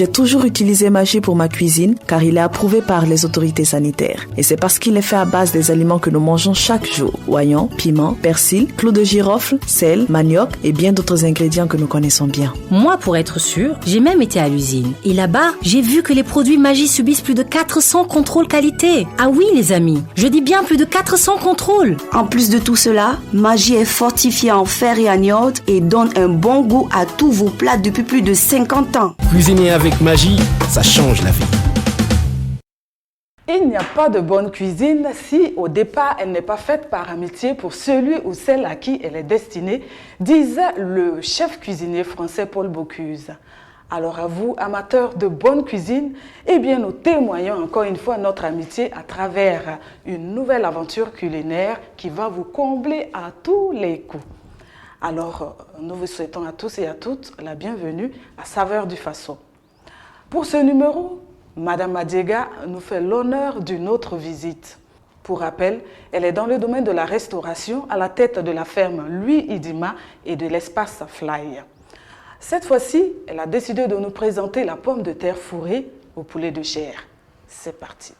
J'ai toujours utilisé Maggi pour ma cuisine car il est approuvé par les autorités sanitaires. Et c'est parce qu'il est fait à base des aliments que nous mangeons chaque jour. Oignons, piment, persil, clous de girofle, sel, manioc et bien d'autres ingrédients que nous connaissons bien. Moi, pour être sûre, j'ai même été à l'usine. Et là-bas, j'ai vu que les produits Maggi subissent plus de 400 contrôles qualité. Ah oui, les amis, je dis bien plus de 400 contrôles. En plus de tout cela, Maggi est fortifié en fer et en iode et donne un bon goût à tous vos plats depuis plus de 50 ans. Cuisiner avec Maggi, ça change la vie. Il n'y a pas de bonne cuisine si au départ elle n'est pas faite par amitié pour celui ou celle à qui elle est destinée, disait le chef cuisinier français Paul Bocuse. Alors à vous, amateurs de bonne cuisine, eh bien nous témoignons encore une fois notre amitié à travers une nouvelle aventure culinaire qui va vous combler à tous les coups. Alors nous vous souhaitons à tous et à toutes la bienvenue à Saveurs du Faso. Pour ce numéro, Madame Madiega nous fait l'honneur d'une autre visite. Pour rappel, elle est dans le domaine de la restauration à la tête de la ferme Louis Idima et de l'espace Fly. Cette fois-ci, elle a décidé de nous présenter la pomme de terre fourrée au poulet de chair. C'est parti.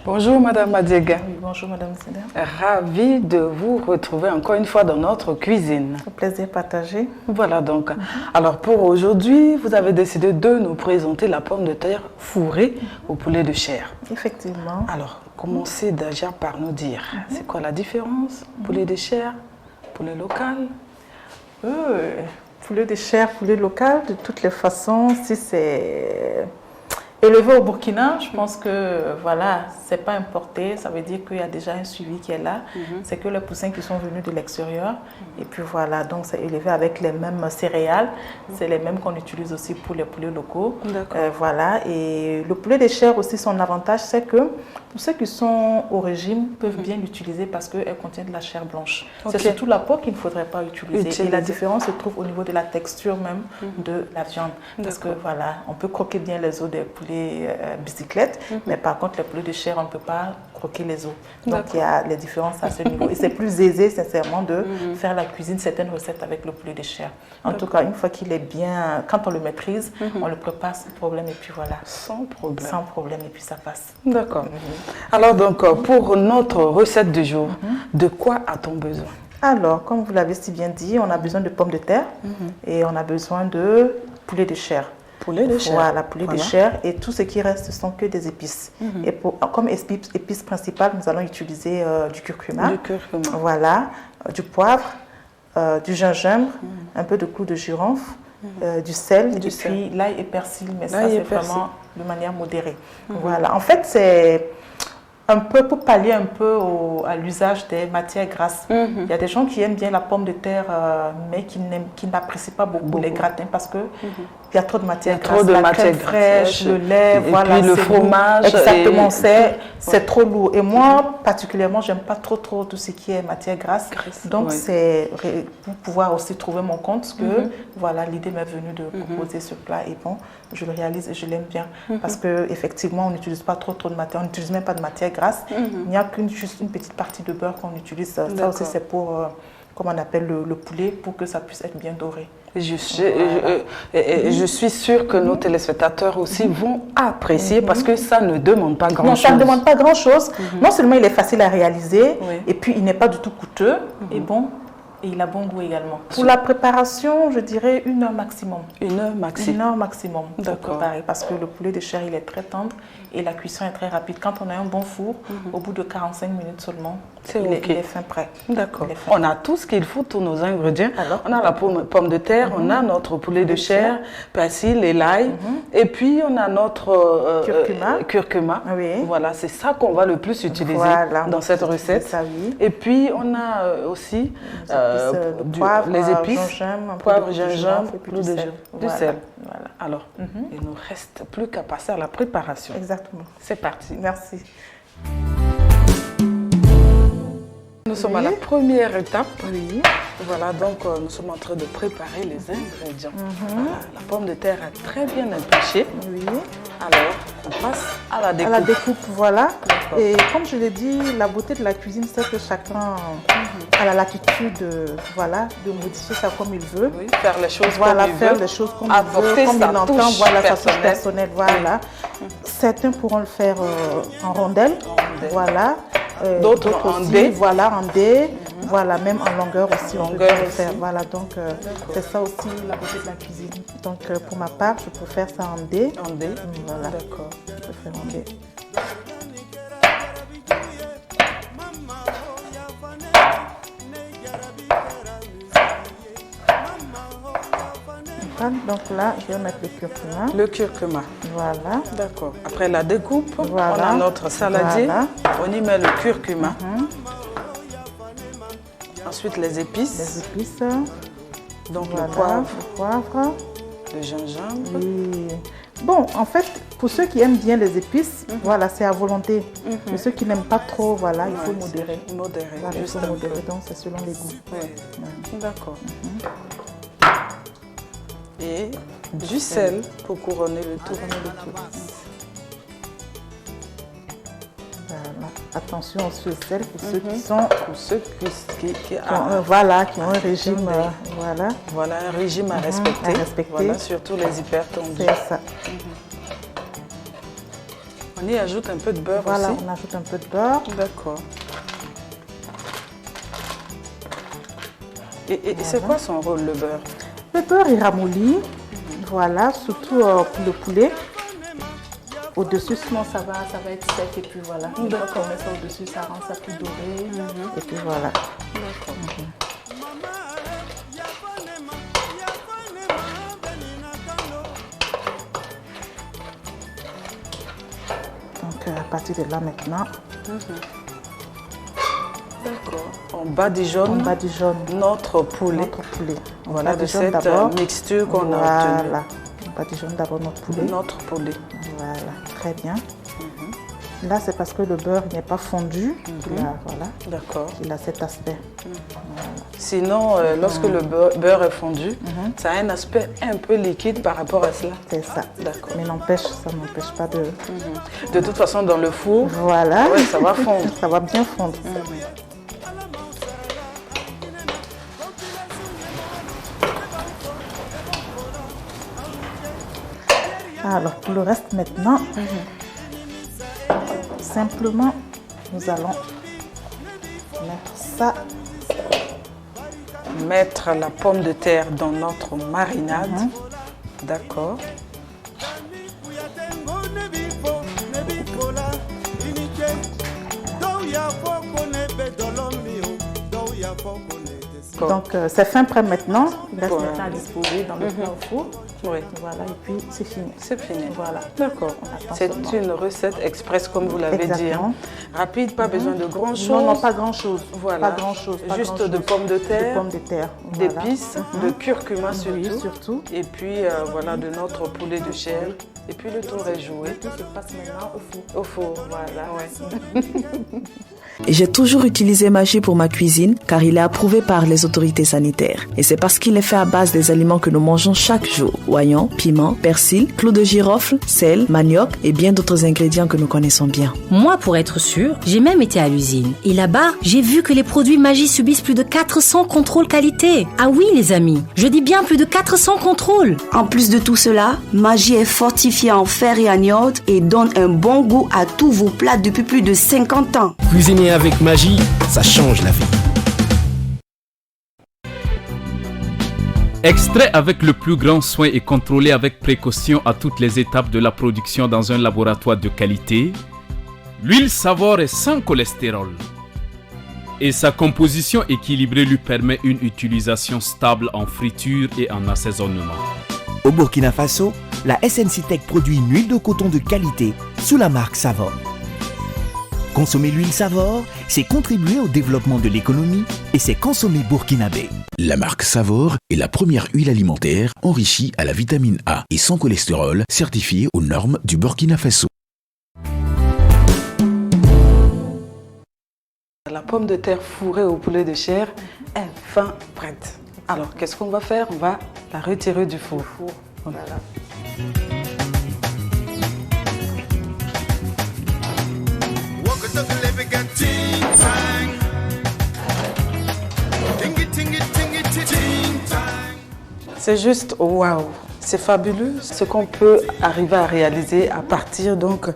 Bonjour Madame Madiega. Oui, bonjour Madame Sida. Ravie de vous retrouver encore une fois dans notre cuisine. Un plaisir partagé. Voilà donc. Alors pour aujourd'hui, vous avez décidé de nous présenter la pomme de terre fourrée au poulet de chair. Effectivement. Alors, commencez déjà par nous dire, c'est quoi la différence? Poulet de chair, poulet local? Poulet de chair, poulet local, de toutes les façons, si c'est élevé au Burkina, je pense que voilà, c'est pas importé, ça veut dire qu'il y a déjà un suivi qui est là. C'est que les poussins qui sont venus de l'extérieur. Et puis voilà, donc c'est élevé avec les mêmes céréales. C'est les mêmes qu'on utilise aussi pour les poulets locaux. Voilà, et le poulet de chair aussi, son avantage, c'est que pour ceux qui sont au régime, peuvent bien l'utiliser parce qu'elle contient de la chair blanche. C'est surtout la peau qu'il ne faudrait pas utiliser. Et la différence se trouve au niveau de la texture même de la viande. Parce que voilà, on peut croquer bien les os des poulets bicyclettes, mais par contre les poulets de chair, on ne peut pas croquer les os. Donc il y a les différences à ce niveau. Et c'est plus aisé sincèrement de faire la cuisine, certaines recettes avec le poulet de chair. En tout cas, une fois qu'il est bien, quand on le maîtrise, on le prépare sans problème et puis voilà. Sans problème. Sans problème et puis ça passe. D'accord. Alors donc pour notre recette du jour, de quoi a-t-on besoin? Alors, comme vous l'avez si bien dit, on a besoin de pommes de terre et on a besoin de poulet de chair. Poulet de chair. Voilà, poulet de chair. Et tout ce qui reste, ce sont que des épices. Et comme épice principale, nous allons utiliser du curcuma. Voilà, du poivre, du gingembre, un peu de clous de girofle, du sel, et puis l'ail et persil. Mais ça, c'est vraiment de manière modérée. Voilà, en fait, c'est un peu pour pallier un peu à l'usage des matières grasses. Il y a des gens qui aiment bien la pomme de terre, mais qui n'apprécient pas beaucoup les gratins parce que il y a trop de matières grasses. La crème fraîche, le lait, voilà, puis le fromage. Exactement, c'est trop lourd. Et moi, particulièrement, j'aime pas trop tout ce qui est matière grasse. Donc, c'est pour pouvoir aussi trouver mon compte que voilà, l'idée m'est venue de proposer ce plat. Et bon, je le réalise et je l'aime bien. Parce qu'effectivement, on n'utilise pas trop de matière, on n'utilise même pas de matière grasse. Il n'y a juste une petite partie de beurre qu'on utilise. Ça aussi, c'est pour, comme on appelle le poulet, pour que ça puisse être bien doré. Je suis sûre que nos téléspectateurs aussi vont apprécier parce que ça ne demande pas grand-chose. Non, ça ne demande pas grand-chose. Non seulement il est facile à réaliser, et puis il n'est pas du tout coûteux, et bon, et il a bon goût également. Pour la préparation, je dirais 1 heure maximum. 1 heure maximum. 1 heure maximum pour préparer parce que le poulet de chair, il est très tendre et la cuisson est très rapide. Quand on a un bon four, au bout de 45 minutes seulement, il est fin prêt. D'accord. On a tout ce qu'il faut, tous nos ingrédients. Alors, on a la pomme de terre, on a notre poulet de chair, persil et l'ail. Et puis, on a notre curcuma. Voilà, c'est ça qu'on va le plus utiliser dans cette recette. Et puis, on a aussi les épices, poivre, gingembre, du sel. Alors, il ne nous reste plus qu'à passer à la préparation. Exactement. C'est parti. Merci. Nous sommes à la première étape. Voilà, donc nous sommes en train de préparer les ingrédients. Voilà, la pomme de terre est très bien épluchée. Alors, passe à la découpe. À la découpe, voilà. Et comme je l'ai dit, la beauté de la cuisine, c'est que chacun a la latitude de modifier ça comme il veut. Oui, faire les choses voilà, comme il faire veut. les choses comme Apporter il veut, comme il entend, voilà, sa touche personnelle. Voilà. Certains pourront le faire en rondelles, voilà. D'autres en dés. Voilà, en dés. Voilà, même en longueur aussi, on peut le faire. Voilà, donc c'est ça aussi la beauté de la cuisine. Donc pour ma part, je préfère ça en dés. En dés. Voilà. D'accord. Je préfère en dés. Donc là, je vais mettre le curcuma. Le curcuma. Voilà. D'accord. Après la découpe, voilà. on a notre saladier. Voilà. On y met le curcuma. Ensuite, les épices. Les épices. Donc voilà, le poivre. Le poivre. Le gingembre. Oui. Bon, en fait, pour ceux qui aiment bien les épices, voilà, c'est à volonté. Mais ceux qui n'aiment pas trop, voilà, il faut modérer. Modérer. Voilà, il faut modérer, donc c'est selon les goûts. Oui. D'accord. Et du sel pour couronner le tout. Voilà. Attention au sel pour ceux qui sont... Pour ceux qui ont un régime, voilà. Voilà, un régime à respecter. Voilà, surtout les hypertendus. C'est ça. On y ajoute un peu de beurre voilà, aussi. Voilà, on ajoute un peu de beurre. D'accord. Et c'est quoi son rôle, le beurre? Le beurre est ramolli, voilà, surtout pour le poulet. Au-dessus, sinon ça va être sec et puis voilà. Une fois qu'on met ça au-dessus, ça rend ça plus doré. Et puis voilà. D'accord. Donc à partir de là maintenant. D'accord. On badigeonne. On badigeonne notre poulet. Notre poulet. Voilà de cette mixture qu'on a obtenue. Voilà. On badigeonne d'abord notre poulet. Notre poulet. Voilà, très bien. Là, c'est parce que le beurre n'est pas fondu. Voilà. D'accord. Il a cet aspect. Voilà. Sinon, lorsque le beurre est fondu, ça a un aspect un peu liquide par rapport à cela. C'est ça. D'accord. Mais ça n'empêche pas de... De toute façon, dans le four, voilà. Ouais, ça va fondre. Ça va bien fondre. Alors, pour le reste maintenant, simplement, nous allons mettre ça. Mettre la pomme de terre dans notre marinade. D'accord. Donc, c'est fin prêt maintenant. Il reste maintenant à disposer dans le plat au four. Oui. Voilà, et puis c'est fini. C'est fini. Voilà. D'accord. C'est une recette express, comme vous l'avez dit. Hein. Rapide, pas besoin de grand-chose. Non, pas grand-chose. Voilà. Pas grand-chose. Juste de pommes de terre. De pommes de terre. D'épices, de curcuma surtout. Et puis, voilà, de notre poulet de chair. Et puis, le tour est joué. Tout se passe maintenant au four. Au four, voilà. Ouais. Et j'ai toujours utilisé Maggi pour ma cuisine car il est approuvé par les autorités sanitaires. Et c'est parce qu'il est fait à base des aliments que nous mangeons chaque jour. Oignons, piment, persil, clous de girofle, sel, manioc et bien d'autres ingrédients que nous connaissons bien. Moi, pour être sûre, j'ai même été à l'usine. Et là-bas, j'ai vu que les produits Maggi subissent plus de 400 contrôles qualité. Ah oui, les amis, je dis bien plus de 400 contrôles. En plus de tout cela, Maggi est fortifié en fer et en iode et donne un bon goût à tous vos plats depuis plus de 50 ans. Cuisiner avec Maggi, ça change la vie. Extrait avec le plus grand soin et contrôlé avec précaution à toutes les étapes de la production dans un laboratoire de qualité, l'huile Savor est sans cholestérol. Et sa composition équilibrée lui permet une utilisation stable en friture et en assaisonnement. Au Burkina Faso, la SNC Tech produit une huile de coton de qualité sous la marque Savor. Consommer l'huile Savor, c'est contribuer au développement de l'économie et c'est consommer burkinabé. La marque Savor est la première huile alimentaire enrichie à la vitamine A et sans cholestérol, certifiée aux normes du Burkina Faso. La pomme de terre fourrée au poulet de chair est fin prête. Alors, qu'est-ce qu'on va faire? On va la retirer du four. Voilà. C'est juste waouh, c'est fabuleux ce qu'on peut arriver à réaliser à partir donc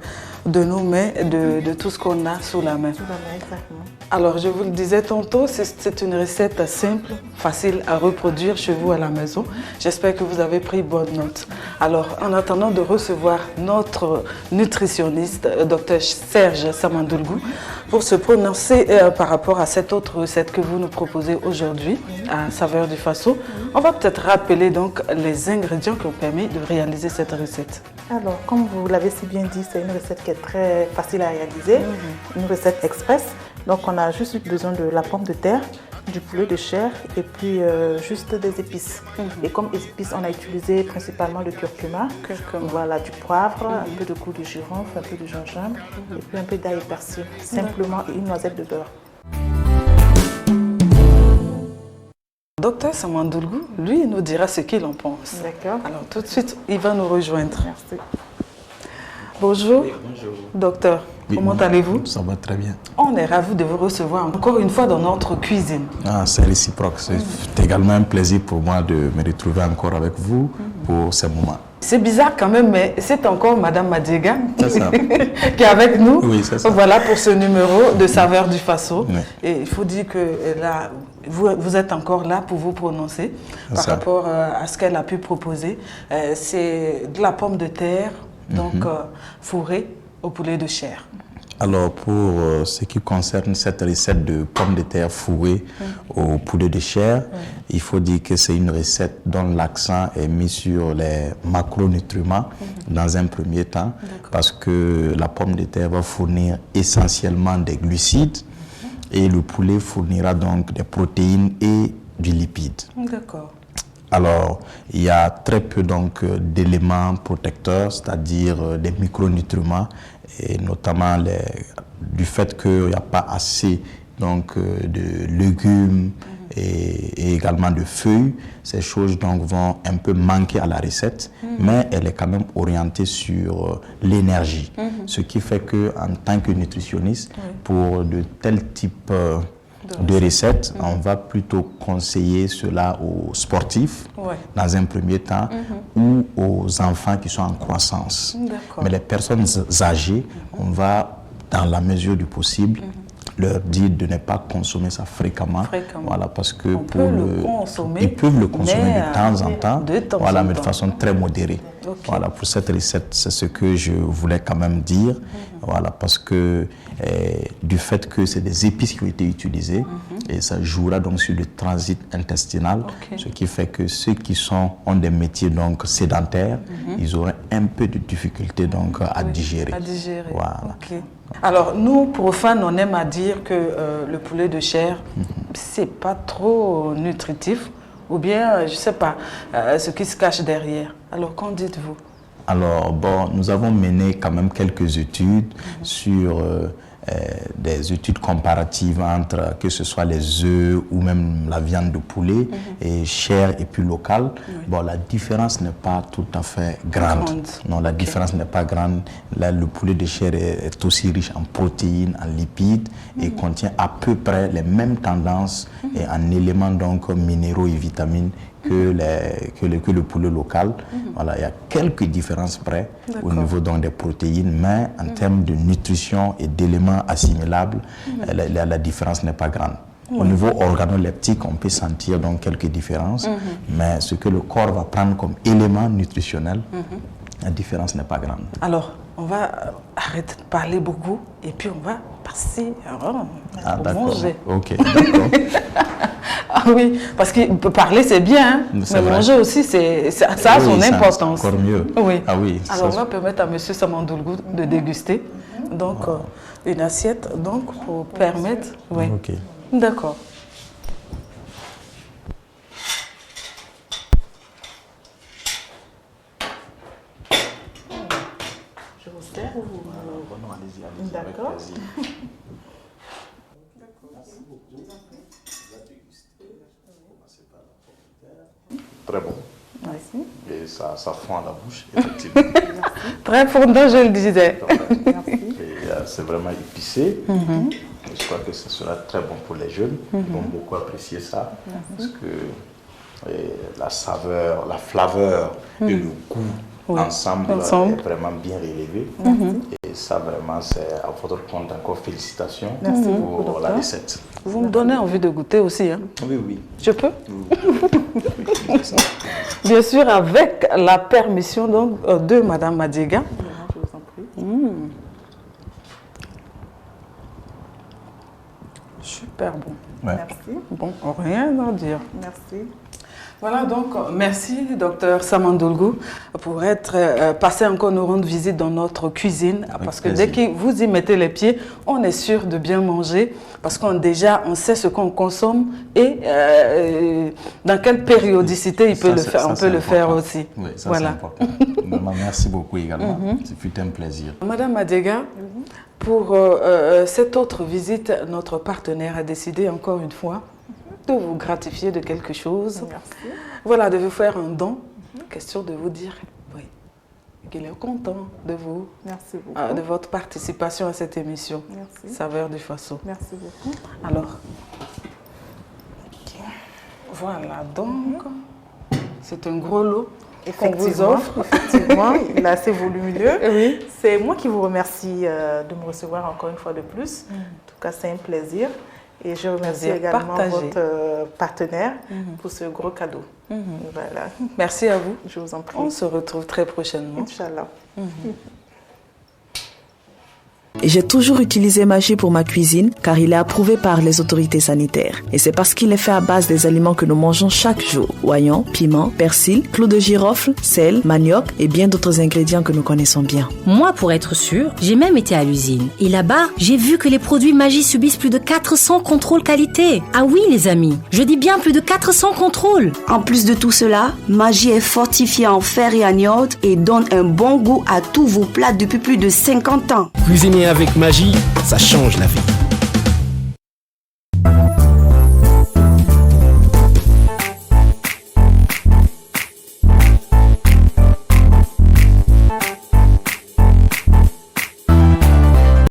de nos mains, de tout ce qu'on a sous la main. Exactement. Alors je vous le disais tantôt, c'est une recette simple, facile à reproduire chez vous à la maison. J'espère que vous avez pris bonne note. Alors en attendant de recevoir notre nutritionniste, Dr Serge Samandoulgou, pour se prononcer par rapport à cette autre recette que vous nous proposez aujourd'hui, à saveur du Faso, on va peut-être rappeler donc les ingrédients qui ont permis de réaliser cette recette. Alors, comme vous l'avez si bien dit, c'est une recette qui est très facile à réaliser, une recette express. Donc, on a juste besoin de la pomme de terre, du poulet de chair et puis juste des épices. Et comme épices, on a utilisé principalement le curcuma, voilà, du poivre, un peu de clou de girofle, un peu de gingembre et puis un peu d'ail et persil, simplement, et une noisette de beurre. Docteur Samandoulgou, lui, il nous dira ce qu'il en pense. D'accord. Alors tout de suite, il va nous rejoindre. Merci. Bonjour. Oui, bonjour. Docteur, Oui, comment allez-vous? Ça va très bien. On est ravis de vous recevoir encore une fois dans notre cuisine. Ah, c'est réciproque. C'est également un plaisir pour moi de me retrouver encore avec vous pour ces moments. C'est bizarre quand même, mais c'est encore Madame Madiega C'est ça. qui est avec nous. Oui, c'est ça. Voilà pour ce numéro de saveur du Faso. Oui. Et il faut dire que là, vous êtes encore là pour vous prononcer C'est par ça. rapport à ce qu'elle a pu proposer. C'est de la pomme de terre, donc fourrée au poulet de chair. Alors, pour ce qui concerne cette recette de pommes de terre fourrées au poulet de chair, il faut dire que c'est une recette dont l'accent est mis sur les macronutriments dans un premier temps, parce que la pomme de terre va fournir essentiellement des glucides et le poulet fournira donc des protéines et du lipide. D'accord. Alors, il y a très peu donc d'éléments protecteurs, c'est-à-dire des micronutriments, et notamment du fait qu'il n'y a pas assez donc, de légumes et également de feuilles. Ces choses donc vont un peu manquer à la recette, mais elle est quand même orientée sur l'énergie. Ce qui fait qu'en tant que nutritionniste, pour de tels types de recettes, on va plutôt conseiller cela aux sportifs dans un premier temps ou aux enfants qui sont en croissance. Mais les personnes âgées, on va, dans la mesure du possible, leur dire de ne pas consommer ça fréquemment. Voilà, parce que ils peuvent le consommer de temps en temps, voilà, mais de façon très modérée. Voilà, pour cette recette, c'est ce que je voulais quand même dire. Voilà, parce que du fait que c'est des épices qui ont été utilisées, et ça jouera donc sur le transit intestinal, ce qui fait que ceux qui ont des métiers donc sédentaires, ils auraient un peu de difficulté donc à digérer. Voilà. Alors nous, profanes, on aime à dire que le poulet de chair, c'est pas trop nutritif, ou bien, je sais pas, ce qui se cache derrière. Alors qu'en dites-vous? Alors, bon, nous avons mené quand même quelques études sur des études comparatives entre que ce soit les œufs ou même la viande de poulet et chair et puis locale. Bon, la différence n'est pas tout à fait grande. Non, la différence n'est pas grande. Là, le poulet de chair est aussi riche en protéines, en lipides et contient à peu près les mêmes tendances et en éléments donc minéraux et vitamines que le poulet local. Voilà, il y a quelques différences près au niveau donc des protéines, mais en termes de nutrition et d'éléments assimilables, la différence n'est pas grande. Au niveau organoleptique, on peut sentir donc quelques différences, mais ce que le corps va prendre comme élément nutritionnel, la différence n'est pas grande. Alors, on va arrêter de parler beaucoup et puis on va passer à manger. Ok, d'accord. Ah oui, parce que parler c'est bien, mais manger aussi, ça a son importance. Encore mieux. Oui. Ah oui. Alors on va permettre à M. Samandoulgou de déguster. Donc une assiette donc pour permettre. Oui. Ok. D'accord. Je vous sers ou vous... Non, allez-y. D'accord. Très bon. Merci. Et ça fond à la bouche, effectivement. Très fondant, je le disais. C'est vraiment épicé. Je crois que ce sera très bon pour les jeunes. Ils vont beaucoup apprécier ça. Parce que la saveur, la flaveur et le goût ensemble est vraiment bien relevé. Et ça, vraiment, c'est à votre compte. Encore félicitations pour la recette. Vous me donnez envie de goûter aussi. Hein? Oui. Je peux? Bien sûr, avec la permission donc, de Madame Madiega. Je vous en prie. Super bon. Ouais. Merci. Bon, rien à dire. Merci. Voilà, donc merci Dr Samandolgo pour être passé encore nous rendre visite dans notre cuisine, parce que dès que vous y mettez les pieds, on est sûr de bien manger, parce qu'on sait ce qu'on consomme et dans quelle périodicité on peut le faire aussi. Oui, ça voilà. c'est important. Merci beaucoup également, ce fut un plaisir. Madame Madiega, pour cette autre visite, notre partenaire a décidé encore une fois de vous gratifier de quelque chose. Merci. Voilà, de vous faire un don. Question de vous dire qu'il est content de vous, Merci beaucoup. de votre participation à cette émission. Merci. Saveur du Faso. Merci beaucoup. Alors, voilà donc, c'est un gros lot qu'on vous offre. Effectivement, il est assez volumineux. Oui. C'est moi qui vous remercie de me recevoir encore une fois de plus. En tout cas, c'est un plaisir. Et je remercie également votre partenaire pour ce gros cadeau. Voilà. Merci à vous. Je vous en prie. On se retrouve très prochainement. Inch'Allah. J'ai toujours utilisé Magie pour ma cuisine car il est approuvé par les autorités sanitaires. Et c'est parce qu'il est fait à base des aliments que nous mangeons chaque jour. Oignon, piment, persil, clous de girofle, sel, manioc et bien d'autres ingrédients que nous connaissons bien. Moi, pour être sûre, j'ai même été à l'usine. Et là-bas, j'ai vu que les produits Magie subissent plus de 400 contrôles qualité. Ah oui, les amis, je dis bien plus de 400 contrôles. En plus de tout cela, Magie est fortifiée en fer et en iode et donne un bon goût à tous vos plats depuis plus de 50 ans. Cuisiner avec Magie, ça change la vie.